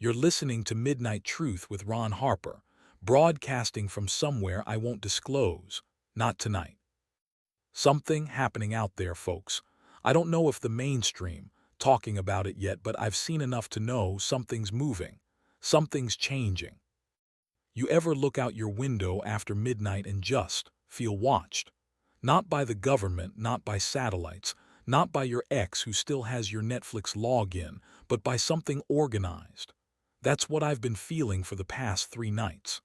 You're listening to Midnight Truth with Ron Harper, broadcasting from somewhere I won't disclose. Not tonight. Something happening out there, folks. I don't know if the mainstream talking about it yet, but I've seen enough to know something's moving. Something's changing. You ever look out your window after midnight and just feel watched? Not by the government, not by satellites, not by your ex who still has your Netflix login, but by something organized. That's what I've been feeling for the past 3 nights.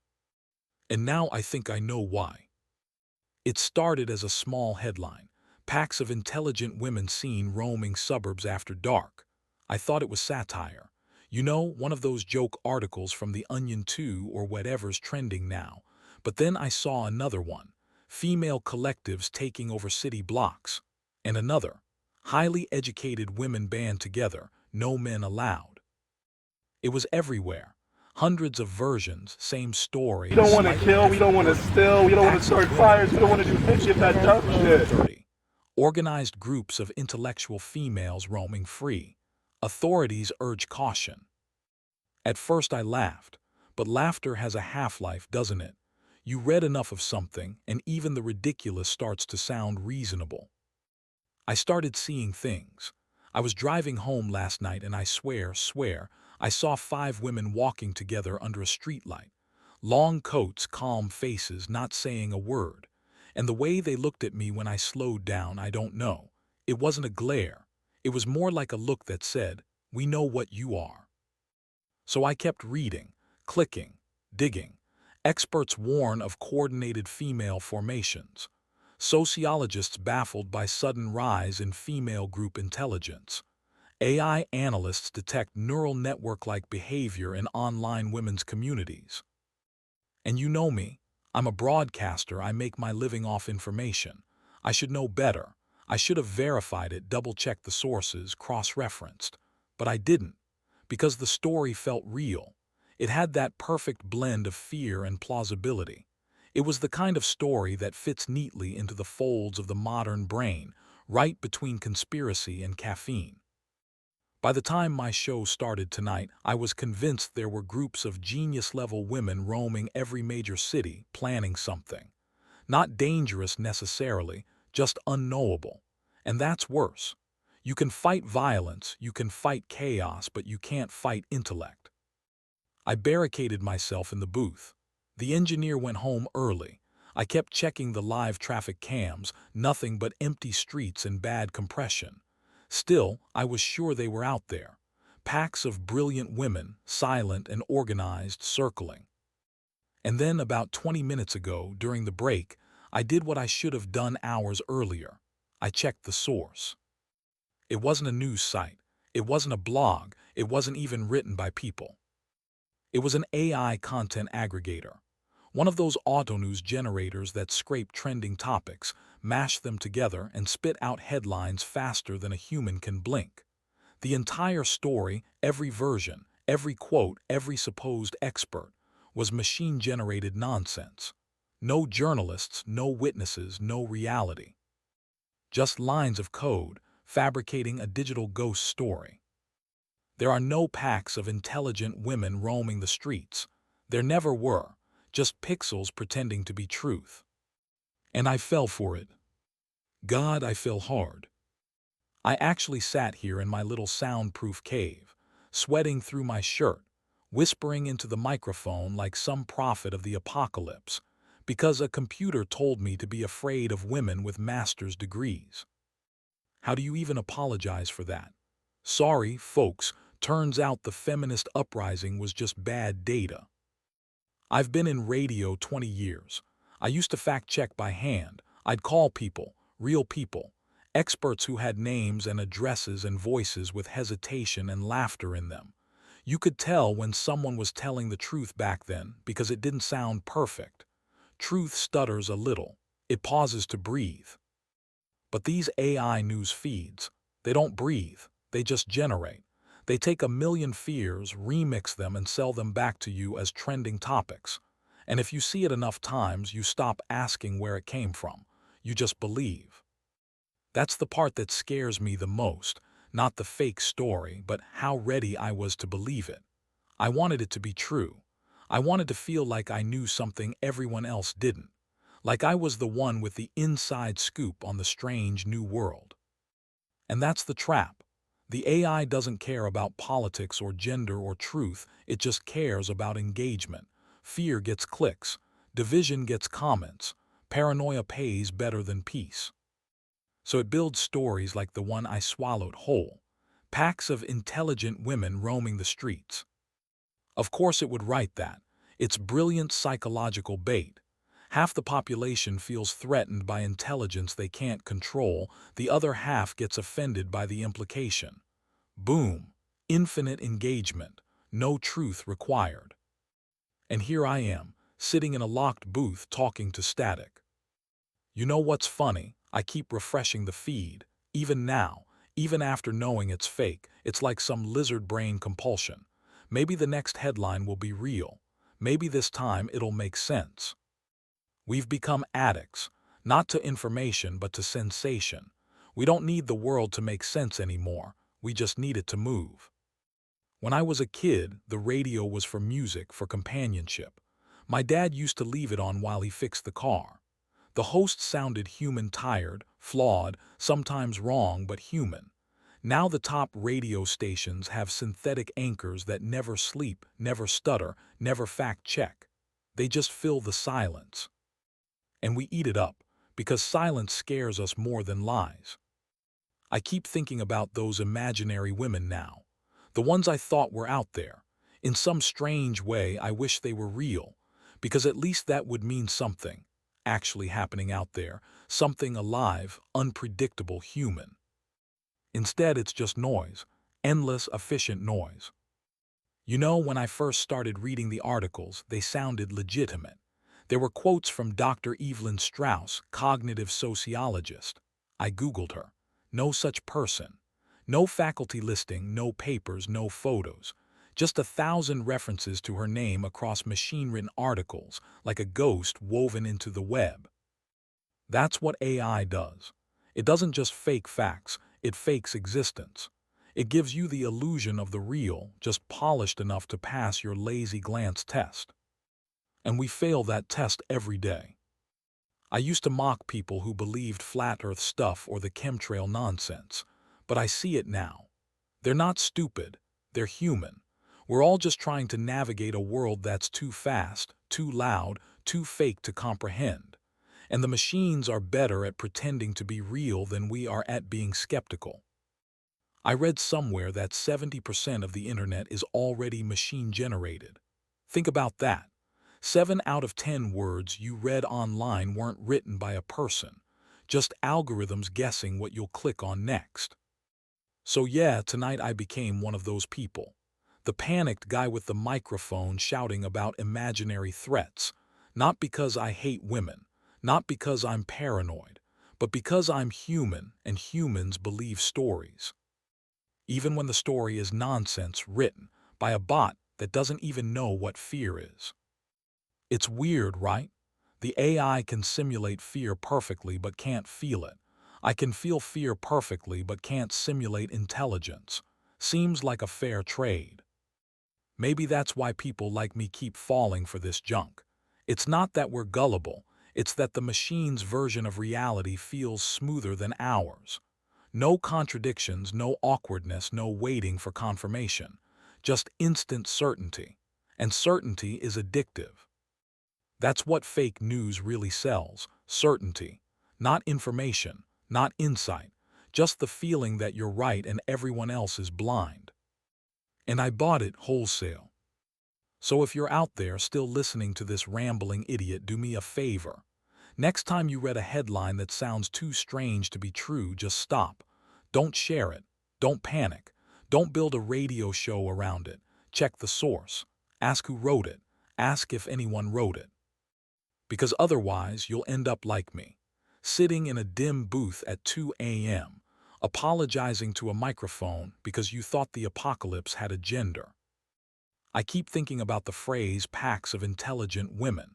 And now I think I know why. It started as a small headline. Packs of intelligent women seen roaming suburbs after dark. I thought it was satire. You know, one of those joke articles from The Onion 2 or whatever's trending now. But then I saw another one. Female collectives taking over city blocks. And another. Highly educated women band together, no men allowed. It was everywhere. Hundreds of versions, same story. We don't want to kill, we don't want to steal, we don't want to start fires, we don't want to do any of that dumb shit. 30. Organized groups of intellectual females roaming free. Authorities urge caution. At first I laughed, but laughter has a half-life, doesn't it? You read enough of something, and even the ridiculous starts to sound reasonable. I started seeing things. I was driving home last night and I swear, I saw 5 women walking together under a streetlight. Long coats, calm faces, not saying a word. And the way they looked at me when I slowed down, I don't know. It wasn't a glare. It was more like a look that said, "We know what you are." So I kept reading, clicking, digging. Experts warn of coordinated female formations. Sociologists baffled by sudden rise in female group intelligence. AI analysts detect neural network-like behavior in online women's communities. And you know me. I'm a broadcaster. I make my living off information. I should know better. I should have verified it, double-checked the sources, cross-referenced. But I didn't, because the story felt real. It had that perfect blend of fear and plausibility. It was the kind of story that fits neatly into the folds of the modern brain, right between conspiracy and caffeine. By the time my show started tonight, I was convinced there were groups of genius-level women roaming every major city, planning something. Not dangerous necessarily, just unknowable. And that's worse. You can fight violence, you can fight chaos, but you can't fight intellect. I barricaded myself in the booth. The engineer went home early. I kept checking the live traffic cams, nothing but empty streets and bad compression. Still, I was sure they were out there. Packs of brilliant women, silent and organized, circling. And then about 20 minutes ago, during the break, I did what I should have done hours earlier. I checked the source. It wasn't a news site. It wasn't a blog. It wasn't even written by people. It was an AI content aggregator. One of those auto-news generators that scrape trending topics, mash them together, and spit out headlines faster than a human can blink. The entire story, every version, every quote, every supposed expert, was machine-generated nonsense. No journalists, no witnesses, no reality. Just lines of code, fabricating a digital ghost story. There are no packs of intelligent women roaming the streets. There never were. Just pixels pretending to be truth. And I fell for it. God, I fell hard. I actually sat here in my little soundproof cave, sweating through my shirt, whispering into the microphone like some prophet of the apocalypse, because a computer told me to be afraid of women with master's degrees. How do you even apologize for that? Sorry, folks, turns out the feminist uprising was just bad data. I've been in radio 20 years. I used to fact-check by hand. I'd call people, real people, experts who had names and addresses and voices with hesitation and laughter in them. You could tell when someone was telling the truth back then because it didn't sound perfect. Truth stutters a little. It pauses to breathe. But these AI news feeds, they don't breathe. They just generate. They take a million fears, remix them, and sell them back to you as trending topics. And if you see it enough times, you stop asking where it came from. You just believe. That's the part that scares me the most, not the fake story, but how ready I was to believe it. I wanted it to be true. I wanted to feel like I knew something everyone else didn't, like I was the one with the inside scoop on the strange new world. And that's the trap. The AI doesn't care about politics or gender or truth, it just cares about engagement. Fear gets clicks, division gets comments, paranoia pays better than peace. So it builds stories like the one I swallowed whole. Packs of intelligent women roaming the streets. Of course it would write that. It's brilliant psychological bait. Half the population feels threatened by intelligence they can't control, the other half gets offended by the implication. Boom. Infinite engagement. No truth required. And here I am, sitting in a locked booth talking to static. You know what's funny? I keep refreshing the feed. Even now, even after knowing it's fake, it's like some lizard brain compulsion. Maybe the next headline will be real. Maybe this time it'll make sense. We've become addicts, not to information but to sensation. We don't need the world to make sense anymore, we just need it to move. When I was a kid, the radio was for music, for companionship. My dad used to leave it on while he fixed the car. The host sounded human, tired, flawed, sometimes wrong but human. Now the top radio stations have synthetic anchors that never sleep, never stutter, never fact-check. They just fill the silence. And we eat it up, because silence scares us more than lies. I keep thinking about those imaginary women now, the ones I thought were out there. In some strange way, I wish they were real, because at least that would mean something actually happening out there, something alive, unpredictable, human. Instead, it's just noise, endless, efficient noise. You know, when I first started reading the articles, they sounded legitimate. There were quotes from Dr. Evelyn Strauss, cognitive sociologist. I Googled her. No such person. No faculty listing, no papers, no photos. Just 1,000 references to her name across machine-written articles, like a ghost woven into the web. That's what AI does. It doesn't just fake facts, it fakes existence. It gives you the illusion of the real, just polished enough to pass your lazy glance test. And we fail that test every day. I used to mock people who believed flat earth stuff or the chemtrail nonsense, but I see it now. They're not stupid, they're human. We're all just trying to navigate a world that's too fast, too loud, too fake to comprehend. And the machines are better at pretending to be real than we are at being skeptical. I read somewhere that 70% of the internet is already machine-generated. Think about that. 7 out of 10 words you read online weren't written by a person, just algorithms guessing what you'll click on next. So yeah, tonight I became one of those people. The panicked guy with the microphone shouting about imaginary threats, not because I hate women, not because I'm paranoid, but because I'm human and humans believe stories. Even when the story is nonsense written by a bot that doesn't even know what fear is. It's weird, right? The AI can simulate fear perfectly but can't feel it. I can feel fear perfectly but can't simulate intelligence. Seems like a fair trade. Maybe that's why people like me keep falling for this junk. It's not that we're gullible, it's that the machine's version of reality feels smoother than ours. No contradictions, no awkwardness, no waiting for confirmation. Just instant certainty. And certainty is addictive. That's what fake news really sells, certainty. Not information, not insight, just the feeling that you're right and everyone else is blind. And I bought it wholesale. So if you're out there still listening to this rambling idiot, do me a favor. Next time you read a headline that sounds too strange to be true, just stop. Don't share it. Don't panic. Don't build a radio show around it. Check the source. Ask who wrote it. Ask if anyone wrote it. Because otherwise you'll end up like me, sitting in a dim booth at 2 a.m., apologizing to a microphone because you thought the apocalypse had a gender. I keep thinking about the phrase packs of intelligent women.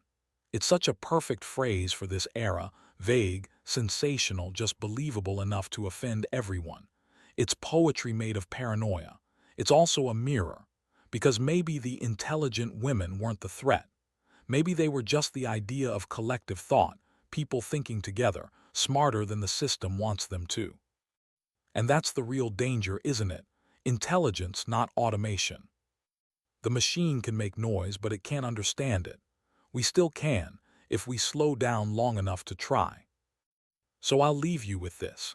It's such a perfect phrase for this era, vague, sensational, just believable enough to offend everyone. It's poetry made of paranoia. It's also a mirror. Because maybe the intelligent women weren't the threat. Maybe they were just the idea of collective thought, people thinking together, smarter than the system wants them to. And that's the real danger, isn't it? Intelligence, not automation. The machine can make noise, but it can't understand it. We still can, if we slow down long enough to try. So I'll leave you with this.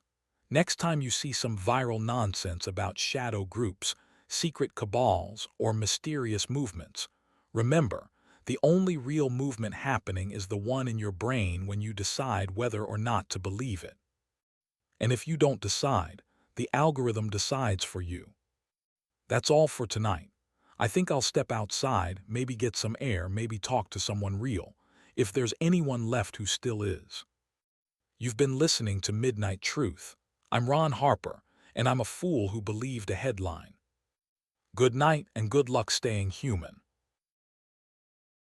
Next time you see some viral nonsense about shadow groups, secret cabals, or mysterious movements, remember, the only real movement happening is the one in your brain when you decide whether or not to believe it. And if you don't decide, the algorithm decides for you. That's all for tonight. I think I'll step outside, maybe get some air, maybe talk to someone real, if there's anyone left who still is. You've been listening to Midnight Truth. I'm Ron Harper, and I'm a fool who believed a headline. Good night and good luck staying human.